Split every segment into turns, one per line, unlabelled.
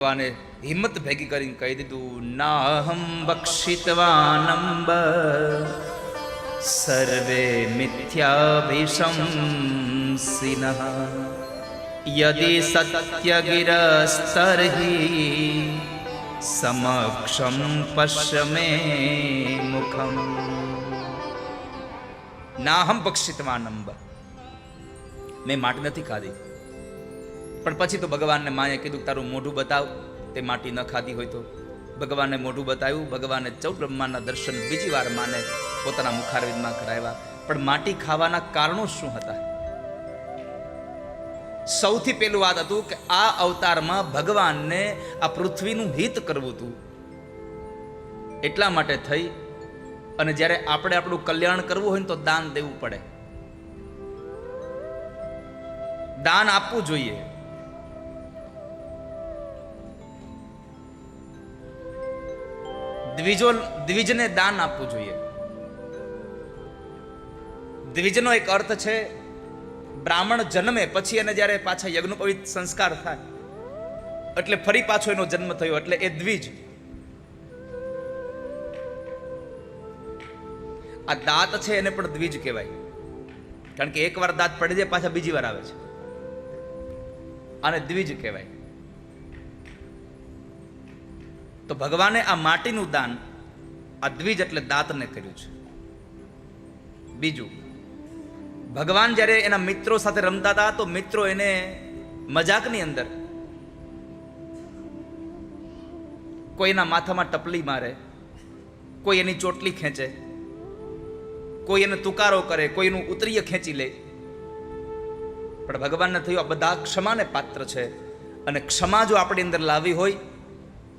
ભગવાને હિંમત ભેગી કરીને કહી દીધું, નાહમ બક્ષિતવાનંબ સર્વે મિથ્યાભિશંસિનઃ યદિ સત્યગિરસ્તર્હિ સમક્ષમ પશ્ય મે મુખમ. નાહમ બક્ષિતવાનંબ, મેં માટી નથી ખાધી. પણ પછી તો ભગવાનને માએ કીધું તારું મોઢું બતાવ. તે માટી ન ખાધી હોય તો ભગવાને મોઢું બતાવ્યું. ભગવાને 14 બ્રહ્માંડના દર્શન બીજી વાર માને પોતાના મુખારવિંદમાં કરાવ્યા. પણ માટી ખાવાના કારણો શું હતા? સૌથી પહેલું વાત હતું કે આ અવતારમાં ભગવાનને આ પૃથ્વીનું હિત કરવું હતું. એટલા માટે થઈ અને જ્યારે આપણે આપણું કલ્યાણ કરવું હોય ને તો દાન દેવું પડે, દાન આપવું જોઈએ. દ્વિજને દાન આપવું જોઈએ. દ્વિજનો એક અર્થ છે બ્રાહ્મણ જન્મે પછી એને જ્યારે પાછા યજ્ઞોપવિત સંસ્કાર થાય એટલે ફરી પાછો એનો જન્મ થયો એટલે એ દ્વિજ. આ દાંત છે એને પણ દ્વિજ કહેવાય, કારણ કે એકવાર દાંત પડી જાય પાછા બીજી વાર આવે છે, આને દ્વિજ કહેવાય. તો ભગવાને આ માટીનું દાન આ દ્વિજ એટલે દાંતને કર્યું છે. બીજું, ભગવાન જ્યારે એના મિત્રો સાથે રમતા હતા તો મિત્રો એને મજાકની અંદર કોઈ એના માથામાં ટપલી મારે, કોઈ એની ચોટલી ખેંચે, કોઈ એને તુકારો કરે, કોઈ એનું ઉતરીય ખેંચી લે. પણ ભગવાનને થયું આ બધા ક્ષમાને પાત્ર છે અને ક્ષમા જો આપણી અંદર લાવી હોય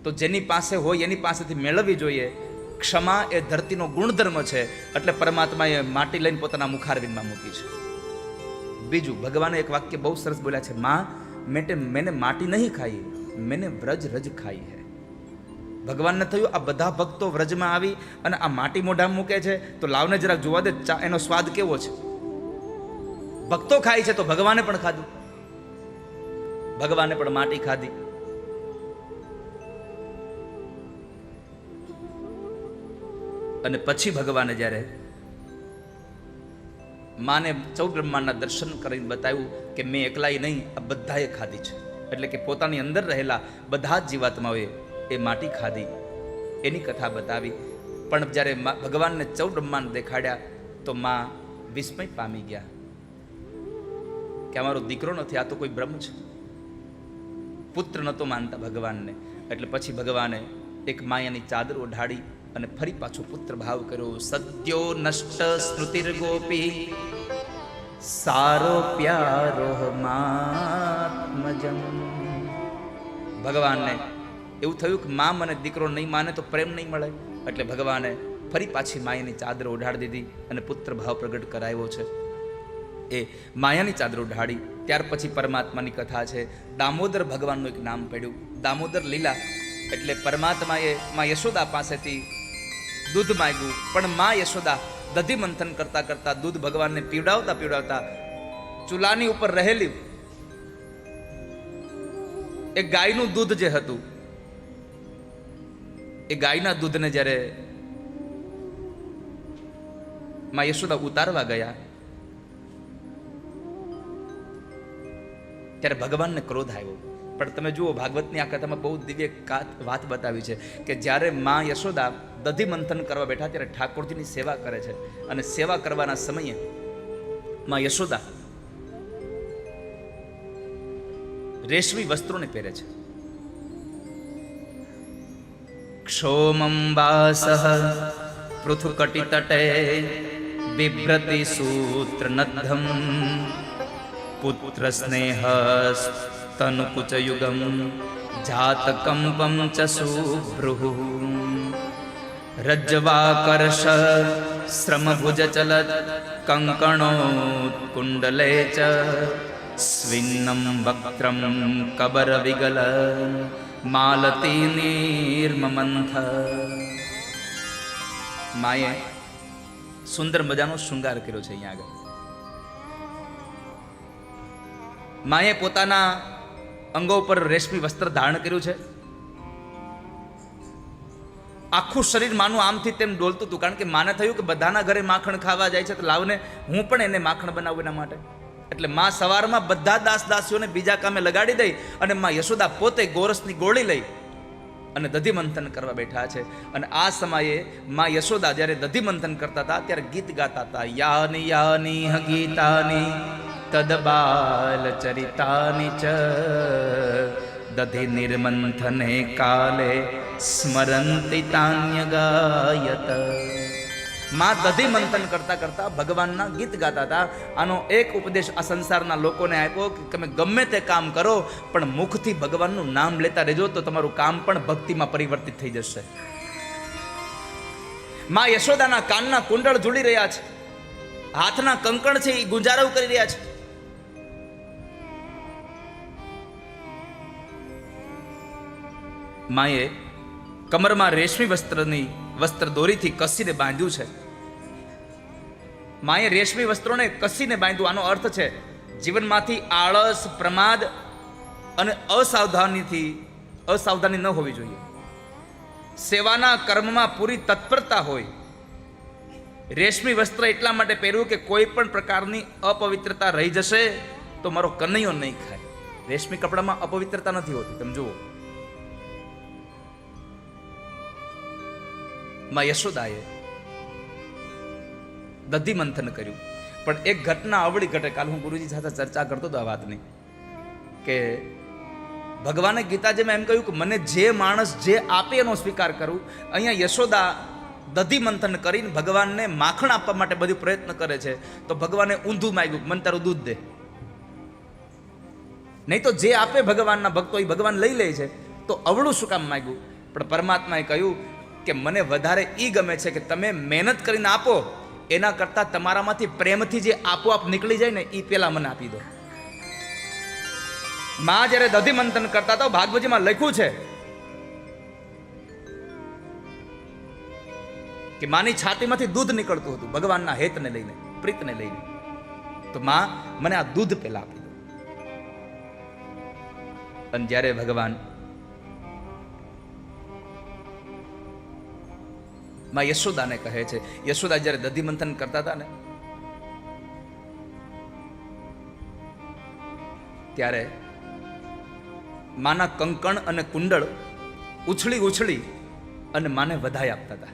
તો જેની પાસે હોય એની પાસેથી મેળવવી જોઈએ. ક્ષમા એ ધરતીનો ગુણધર્મ છે એટલે પરમાત્માએ માટી લઈને પોતાના મુખારવિંદમાં મૂકી છે. બીજું, ભગવાને એક વાક્ય બહુ સરસ બોલ્યા છે, માં મેને માટી નહીં ખાઈ, મેને વ્રજ રજ ખાઈ હૈ. ભગવાનને થયું આ બધા ભક્તો વ્રજમાં આવી અને આ માટી મોઢામાં મૂકે છે તો લાવને જરાક જોવા દે એનો સ્વાદ કેવો છે. ભક્તો ખાય છે તો ભગવાને પણ ખાધું, ભગવાને પણ માટી ખાધી. અને પછી ભગવાને જ્યારે માને 14 બ્રહ્માંડના દર્શન કરીને બતાવ્યું કે મેં એકલાય નહીં આ બધાએ ખાધી છે, એટલે કે પોતાની અંદર રહેલા બધા જ જીવાત્માઓએ એ માટી ખાધી, એની કથા બતાવી. પણ જ્યારે ભગવાનને 14 બ્રહ્માંડ દેખાડ્યા તો માં વિસ્મય પામી ગયા કે અમારો દીકરો નથી, આ તો કોઈ બ્રહ્મ છે. પુત્ર નહોતો માનતા ભગવાનને. એટલે પછી ભગવાને એક માયાની ચાદર ઓઢાડી અને ફરી પાછો પુત્ર ભાવ કર્યો. સદ્યો નષ્ટ સ્મૃતિર ગોપી સારો પ્યારો માત્મજમ. ભગવાનને એવું થયું કે માં મને દીકરો નહીં માને તો પ્રેમ નહીં મળે, એટલે ભગવાને ફરી પાછી માયાની ચાદર ઓઢાડી દીધી અને પુત્ર ભાવ પ્રગટ કરાવ્યો છે. એ માયાની ચાદર ઓઢાડી ત્યાર પછી પરમાત્માની કથા છે. દામોદર ભગવાનનું એક નામ પડ્યું, દામોદર લીલા. એટલે પરમાત્માએ માં યશોદા પાસેથી દૂધ માંગ્યું, પણ માં યશોદા દધી મંથન કરતા કરતા દૂધ ભગવાનને પીવડાવતા પીવડાવતા ચૂલાની ઉપર રહેલી એ ગાયનું દૂધ જે હતું એ ગાયના દૂધને જ્યારે માં યશોદા ઉતારવા ગયા ત્યારે ભગવાનને ક્રોધ આવ્યો. પણ તમે જુઓ ભાગવતની આ કથામાં બહુ દિવ્ય વાત બતાવી છે કે જ્યારે માં યશોદા દધી મંથન કરવા બેઠા ત્યારે ઠાકોરજીની સેવા કરે છે અને સેવા કરવાના સમયે માં યશોદા રેશમી વસ્ત્રોને પહેરે છે. ક્ષોમંબાસઃ પૃથુકટી તટે બિભ્રતિ સૂત્ર નદ્ધમ પુત્ર સ્નેહ તનુકુચયુગમ જાતકંપમ ચ સુભ્રુઃ રજ્જવાકર્ષ શ્રમભુજ ચલત કંકણોત્કુંડલે ચ સ્વિન્નમ વક્ત્રમ કબર વિગલ માલતી નિર્મમંથ. માએ સુંદર મજાનો શૃંગાર કર્યો છે. અહીંયા આગળ માએ પોતાના અંગો પર રેશમી વસ્ત્ર ધારણ કર્યું છે. આખું શરીર માનું આમથી તેમ ડોલતું હતું, કારણ કે માને થયું કે બધાના ઘરે માખણ ખાવા જાય છે, તો લાવને હું પણ એને માખણ બનાવું એના માટે. એટલે માં સવારમાં બધા દાસ દાસીઓને બીજા કામે લગાડી દઈ અને માં યશોદા પોતે ગોરસની ગોળી લઈ અને દધી મંથન કરવા બેઠા છે. અને આ સમયે માં યશોદા જ્યારે દધી મંથન કરતા હતા ત્યારે ગીત ગાતા હતા. યાની યાની ગીતાની તદબાલ ચરિતાની ચ દધી નિર્મંથને કાલે સ્મરંતિ તાન્ય ગાયત. માં દધી મંથન કરતા કરતા ભગવાનના ગીત ગાતા હતા. આનો એક ઉપદેશ આ સંસારના લોકોને આપ્યો કે તમે ગમે તે કામ કરો પણ મુખથી ભગવાનનું નામ લેતા રહેજો, તો તમારું કામ પણ ભક્તિમાં પરિવર્તિત થઈ જશે. માં યશોદાના કાનના કુંડળ ઝૂલી રહ્યા છે, હાથના કંકણ છે એ ગુંજારવ કરી રહ્યા છે. માએ કમરમાં રેશમી વસ્ત્ર દોરીથી કસીને બાંધ્યું છે. માએ રેશમી વસ્ત્રોને કસીને બાંધ્યું. આનો અર્થ છે જીવનમાંથી આળસ, પ્રમાદ અને અસાવધાની ન હોવી જોઈએ. સેવાના કર્મમાં પૂરી તત્પરતા હોય. રેશમી વસ્ત્ર એટલા માટે પહેર્યું કે કોઈ પણ પ્રકારની અપવિત્રતા રહી જશે તો મારો કનૈયો નહીં ખાય. રેશમી કપડામાં અપવિત્રતા નથી હોતી, તમે જુઓ. માં યશોદાએ દધી મંથન કર્યું, પણ એક ઘટના અવળી ઘટે. કાલ હું ગુરુજી સાથે ચર્ચા કરતો હતો આ વાતની, કે ભગવાને ગીતાજીમાં એમ કહ્યું કે મને જે માણસ જે આપે એનો સ્વીકાર કરું. અહીંયા યશોદા દધી મંથન કરીને ભગવાનને માખણ આપવા માટે બધું પ્રયત્ન કરે છે, તો ભગવાને ઊંધું માંગ્યું, મને તારું દૂધ દે. નહીં તો જે આપે ભગવાનના ભક્તો એ ભગવાન લઈ લે છે, તો અવળું શું કામ માંગ્યું? પણ પરમાત્માએ કહ્યું કે મને વધારે ઈ ગમે છે કે તમે મહેનત કરીને આપો, એના કરતા તમારામાંથી પ્રેમથી જે આપોઆપ નીકળી જાય ને એ પેલા મને આપી દો. માં જ્યારે દધી મંથન કરતા હતા, ભાગવતજીમાં લખ્યું છે કે માની છાતીમાંથી દૂધ નીકળતું હતું ભગવાનના હેતને લઈને, પ્રીતને લઈને. તો માં મને આ દૂધ પેલા આપી દો. અને જ્યારે ભગવાન માં યશોદાને કહે છે, યશોદા જ્યારે દધી મંથન કરતા હતા ને ત્યારે માના કંકણ અને કુંડળ ઉછળી અને માને વધાઈ આપતા હતા.